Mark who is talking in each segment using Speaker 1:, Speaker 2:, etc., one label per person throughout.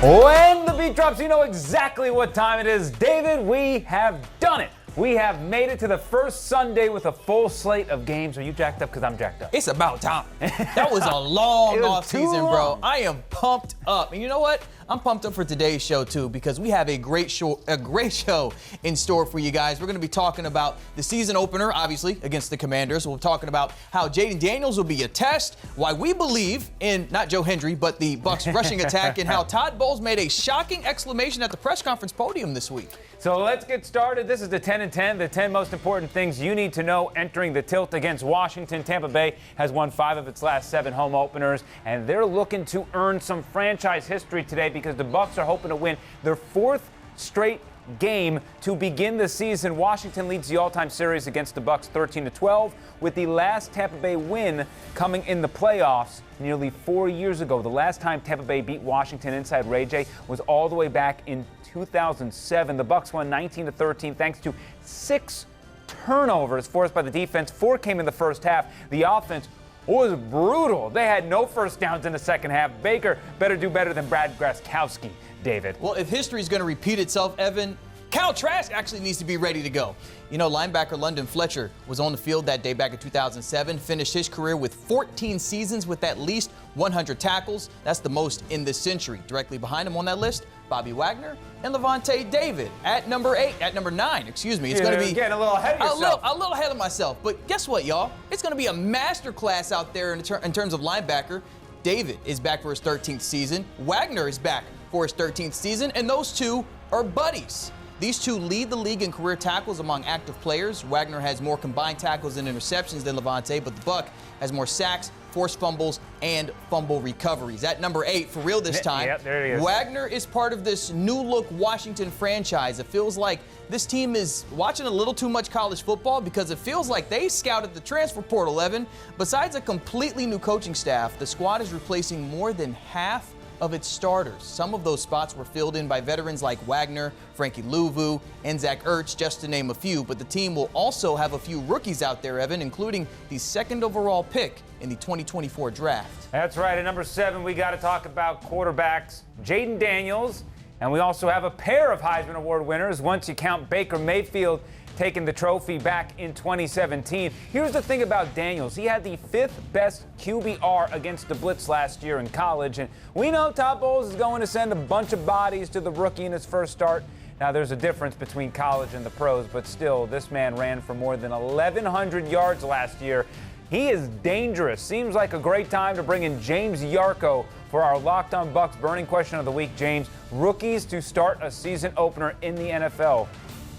Speaker 1: When the beat drops, you know exactly what time it is. David, we have done it. We have made it to the first Sunday with a full slate of games. Are you jacked up? Because I'm jacked up.
Speaker 2: It's about time. That was a long offseason, bro. I am pumped up. And you know what? I'm pumped up for today's show, too, because we have a great show in store for you guys. We're going to be talking about the season opener, obviously, against the Commanders. We're talking about how Jaden Daniels will be a test, why we believe in not Joe Hendry, but the Bucs rushing attack, and how Todd Bowles made a shocking exclamation at the press conference podium this week.
Speaker 1: So let's get started. This is the 10 and 10, the 10 most important things you need to know entering the tilt against Washington. Tampa Bay has won 5 of its last 7 home openers, and they're looking to earn some franchise history today because the Bucs are hoping to win their 4th straight game to begin the season. Washington leads the all-time series against the Bucs 13-12, with the last Tampa Bay win coming in the playoffs nearly 4 years ago. The last time Tampa Bay beat Washington inside Ray J was all the way back in 2007. The Bucs won 19-13 thanks to 6 turnovers forced by the defense. 4 came in the first half. The offense was brutal. They had no first downs in the second half. Baker better do better than Brad Gronkowski, David.
Speaker 2: Well, if history is going to repeat itself, Evan, Kyle Trask actually needs to be ready to go. You know, linebacker London Fletcher was on the field that day back in 2007, finished his career with 14 seasons with at least 100 tackles. That's the most in this century. Directly behind him on that list, Bobby Wagner and Lavonte David at number 9, excuse me. It's going to be
Speaker 1: getting a little ahead of yourself.
Speaker 2: A little ahead of myself. But guess what, y'all? It's going to be a masterclass out there in terms of linebacker. David is back for his 13th season. Wagner is back for his 13th season, and those two are buddies. These two lead the league in career tackles among active players. Wagner has more combined tackles and interceptions than Lavonte, but the Buc has more sacks, forced fumbles, and fumble recoveries. At number 8, for real this time,
Speaker 1: yep, there he is.
Speaker 2: Wagner is part of this new-look Washington franchise. It feels like this team is watching a little too much college football because it feels like they scouted the transfer portal, Evan. Besides a completely new coaching staff, the squad is replacing more than half of its starters. Some of those spots were filled in by veterans like Wagner, Frankie Louvu, and Zach Ertz, just to name a few. But the team will also have a few rookies out there, Evan, including the 2nd overall pick in the 2024 draft.
Speaker 1: That's right. At number 7, we got to talk about quarterbacks, Jaden Daniels, and we also have a pair of Heisman Award winners once you count Baker Mayfield taking the trophy back in 2017. Here's the thing about Daniels. He had the 5th best QBR against the Blitz last year in college, and we know Todd Bowles is going to send a bunch of bodies to the rookie in his first start. Now, there's a difference between college and the pros, but still, this man ran for more than 1,100 yards last year. He is dangerous. Seems like a great time to bring in James Yarko for our Locked On Bucs burning question of the week. James, rookies to start a season opener in the NFL.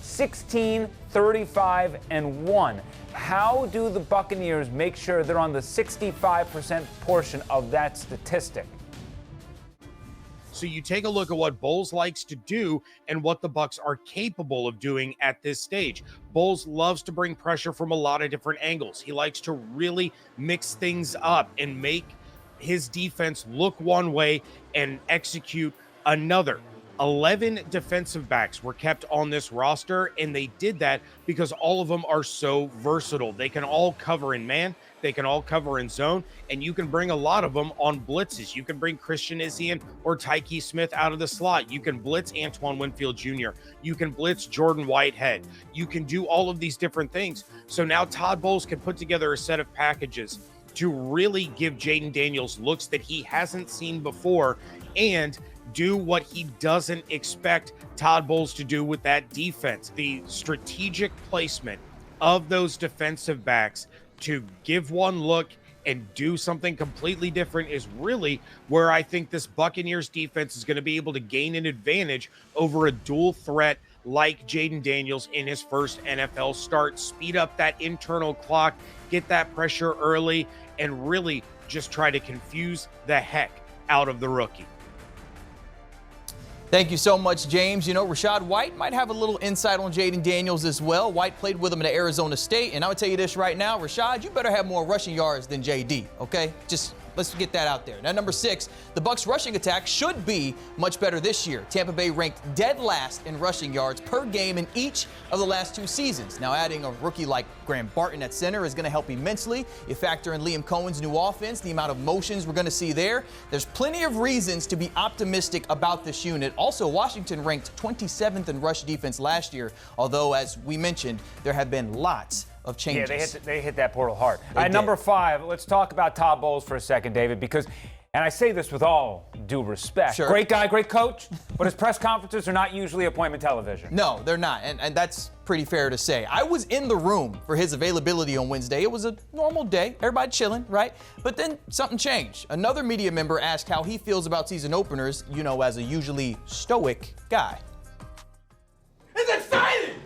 Speaker 1: 16, 35, and 1. How do the Buccaneers make sure they're on the 65% portion of that statistic?
Speaker 3: So you take a look at what Bowles likes to do and what the Bucs are capable of doing at this stage. Bowles loves to bring pressure from a lot of different angles. He likes to really mix things up and make his defense look one way and execute another. 11 defensive backs were kept on this roster, and they did that because all of them are so versatile. They can all cover in man, they can all cover in zone, and you can bring a lot of them on blitzes. You can bring Christian Izien or Tyke Smith out of the slot. You can blitz Antoine Winfield Jr. You can blitz Jordan Whitehead. You can do all of these different things. So now Todd Bowles can put together a set of packages to really give Jaden Daniels looks that he hasn't seen before and do what he doesn't expect Todd Bowles to do with that defense. The strategic placement of those defensive backs to give one look and do something completely different is really where I think this Buccaneers defense is going to be able to gain an advantage over a dual threat like Jaden Daniels in his first NFL start. Speed up that internal clock, get that pressure early, and really just try to confuse the heck out of the rookie.
Speaker 2: Thank you so much, James. You know, Rashad White might have a little insight on Jaden Daniels as well. White played with him at Arizona State, and I would tell you this right now, Rashad, you better have more rushing yards than JD, okay? Just let's get that out there. Now, number 6, the Bucs rushing attack should be much better this year. Tampa Bay ranked dead last in rushing yards per game in each of the last 2 seasons. Now, adding a rookie like Graham Barton at center is going to help immensely. You factor in Liam Cohen's new offense, the amount of motions we're going to see there. There's plenty of reasons to be optimistic about this unit. Also, Washington ranked 27th in rush defense last year, although, as we mentioned, there have been lots of changes.
Speaker 1: Yeah, they hit that portal hard. At number 5, let's talk about Todd Bowles for a second, David, because, and I say this with all due respect,
Speaker 2: sure.
Speaker 1: Great guy, great coach, but his press conferences are not usually appointment television.
Speaker 2: No, they're not, and that's pretty fair to say. I was in the room for his availability on Wednesday. It was a normal day, everybody chilling, right? But then something changed. Another media member asked how he feels about season openers, as a usually stoic guy.
Speaker 4: It's exciting!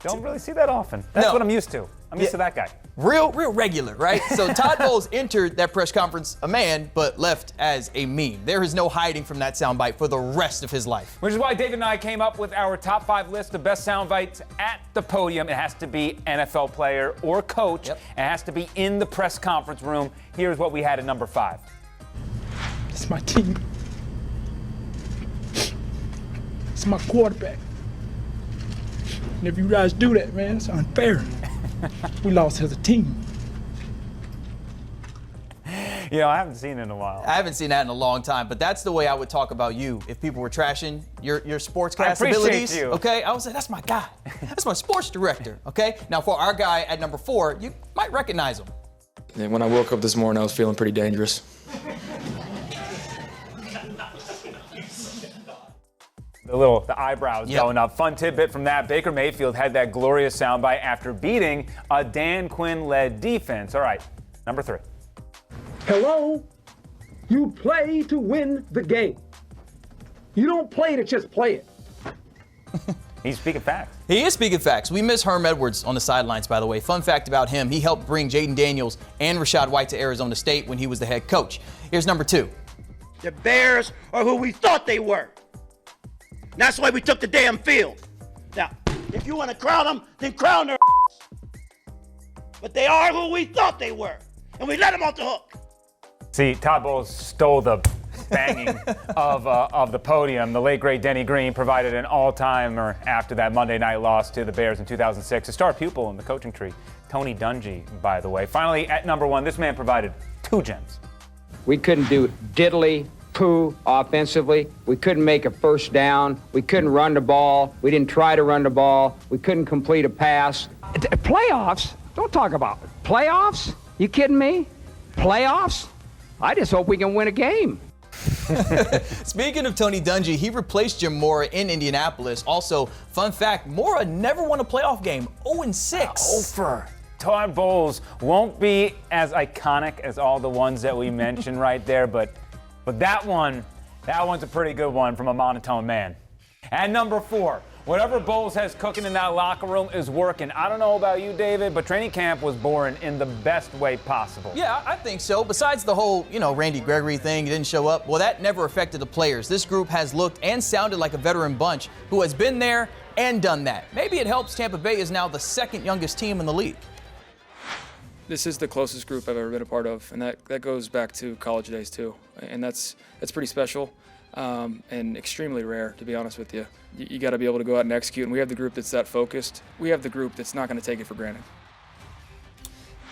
Speaker 1: Don't really see that often. That's what I'm used to. I'm used to that guy.
Speaker 2: Real regular, right? So Todd Bowles entered that press conference a man, but left as a meme. There is no hiding from that soundbite for the rest of his life.
Speaker 1: Which is why David and I came up with our top 5 list of best soundbites at the podium. It has to be NFL player or coach.
Speaker 2: Yep.
Speaker 1: It has to be in the press conference room. Here's what we had at number 5.
Speaker 4: It's my team. It's my quarterback. And if you guys do that, man, it's unfair. We lost as a team.
Speaker 1: I haven't seen it in a while.
Speaker 2: I haven't seen that in a long time, but that's the way I would talk about you if people were trashing your sportscast abilities.
Speaker 1: You.
Speaker 2: Okay, I would say that's my guy. That's my sports director. Okay, now for our guy at number 4, you might recognize him.
Speaker 5: And when I woke up this morning, I was feeling pretty dangerous.
Speaker 1: The eyebrows going up. Fun tidbit from that. Baker Mayfield had that glorious soundbite after beating a Dan Quinn-led defense. All right, number 3.
Speaker 6: Hello? You play to win the game. You don't play to just play it.
Speaker 1: He's speaking facts.
Speaker 2: He is speaking facts. We miss Herm Edwards on the sidelines, by the way. Fun fact about him, he helped bring Jaden Daniels and Rashad White to Arizona State when he was the head coach. Here's number 2.
Speaker 7: The Bears are who we thought they were. And that's why we took the damn field. Now, if you want to crown them, then crown their But they are who we thought they were. And we let them off the hook.
Speaker 1: See, Todd Bowles stole the banging of the podium. The late, great Denny Green provided an all-timer after that Monday night loss to the Bears in 2006. A star pupil in the coaching tree, Tony Dungy, by the way. Finally, at number 1, this man provided 2 gems.
Speaker 8: We couldn't do diddly poo offensively. We couldn't make a first down. We couldn't run the ball. We didn't try to run the ball. We couldn't complete a pass. Playoffs? Don't talk about it. Playoffs? You kidding me? Playoffs? I just hope we can win a game.
Speaker 2: Speaking of Tony Dungy, he replaced Jim Mora in Indianapolis. Also, fun fact, Mora never won a playoff game. 0-6.
Speaker 1: Over. Todd Bowles won't be as iconic as all the ones that we mentioned right there, but that one's a pretty good one from a monotone man. And number 4, whatever Bowles has cooking in that locker room is working. I don't know about you, David, but training camp was boring in the best way possible.
Speaker 2: Yeah, I think so. Besides the whole, Randy Gregory thing, he didn't show up. Well, that never affected the players. This group has looked and sounded like a veteran bunch who has been there and done that. Maybe it helps Tampa Bay is now the 2nd youngest team in the league.
Speaker 5: This is the closest group I've ever been a part of, and that goes back to college days too. And that's pretty special and extremely rare, to be honest with you. You got to be able to go out and execute, and we have the group that's that focused. We have the group that's not going to take it for granted.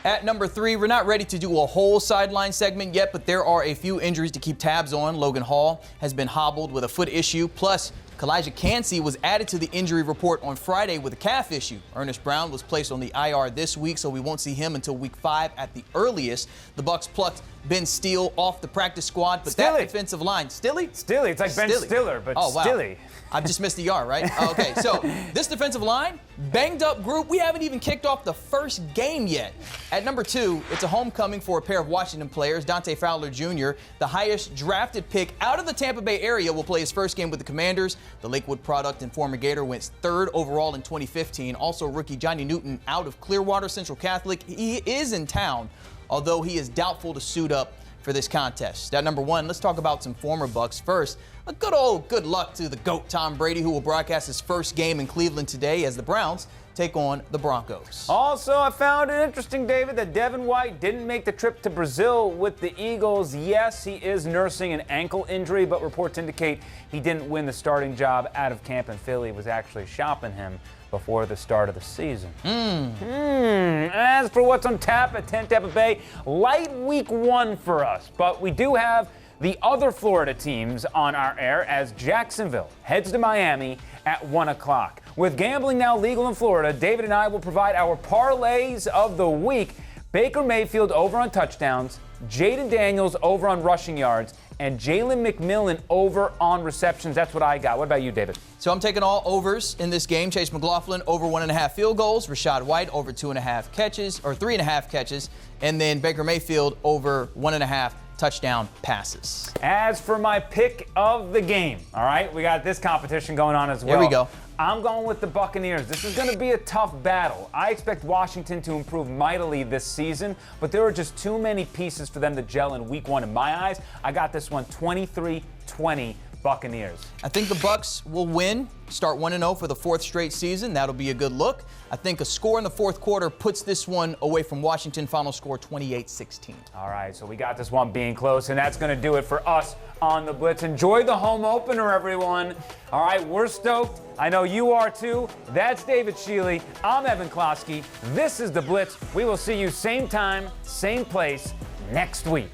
Speaker 2: At number 3, we're not ready to do a whole sideline segment yet, but there are a few injuries to keep tabs on. Logan Hall has been hobbled with a foot issue, plus Kalijah Cansey was added to the injury report on Friday with a calf issue. Ernest Brown was placed on the IR this week, so we won't see him until week 5 at the earliest. The Bucs plucked Ben Steele off the practice squad, but that defensive line, Stille?
Speaker 1: Stille, it's like Ben Stiller, but Stille.
Speaker 2: I've just missed the R, right? Okay, so this defensive line, banged up group. We haven't even kicked off the first game yet. At number 2, it's a homecoming for a pair of Washington players. Dante Fowler Jr., the highest drafted pick out of the Tampa Bay area, will play his first game with the Commanders. The Lakewood product and former Gator went 3rd overall in 2015. Also, rookie Johnny Newton out of Clearwater Central Catholic. He is in town, although he is doubtful to suit up for this contest. Stat number 1, let's talk about some former Bucs first. A good luck to the GOAT Tom Brady, who will broadcast his first game in Cleveland today as the Browns take on the Broncos.
Speaker 1: Also, I found it interesting, David, that Devin White didn't make the trip to Brazil with the Eagles. Yes, he is nursing an ankle injury, but reports indicate he didn't win the starting job out of camp, and Philly was actually shopping him before the start of the season. As for what's on tap at 10 Tampa Bay, light week 1 for us, but we do have the other Florida teams on our air as Jacksonville heads to Miami at 1 o'clock. With gambling now legal in Florida, David and I will provide our parlays of the week. Baker Mayfield over on touchdowns, Jaden Daniels over on rushing yards, and Jalen McMillan over on receptions. That's what I got. What about you, David?
Speaker 2: So I'm taking all overs in this game. Chase McLaughlin over 1.5 field goals, Rashad White over 2.5 catches, or 3.5 catches, and then Baker Mayfield over 1.5 touchdown passes.
Speaker 1: As for my pick of the game, all right, we got this competition going on as well.
Speaker 2: Here we go.
Speaker 1: I'm going with the Buccaneers. This is going to be a tough battle. I expect Washington to improve mightily this season, but there are just too many pieces for them to gel in week 1 in my eyes. I got this one 23-20 Buccaneers.
Speaker 2: I think the Bucs will win, start 1-0 for the 4th straight season. That'll be a good look. I think a score in the 4th quarter puts this one away from Washington. Final score 28-16.
Speaker 1: All right, so we got this one being close, and that's going to do it for us on the Blitz. Enjoy the home opener, everyone. All right, we're stoked. I know you are too. That's David Schiele. I'm Evan Closky. This is the Blitz. We will see you same time, same place next week.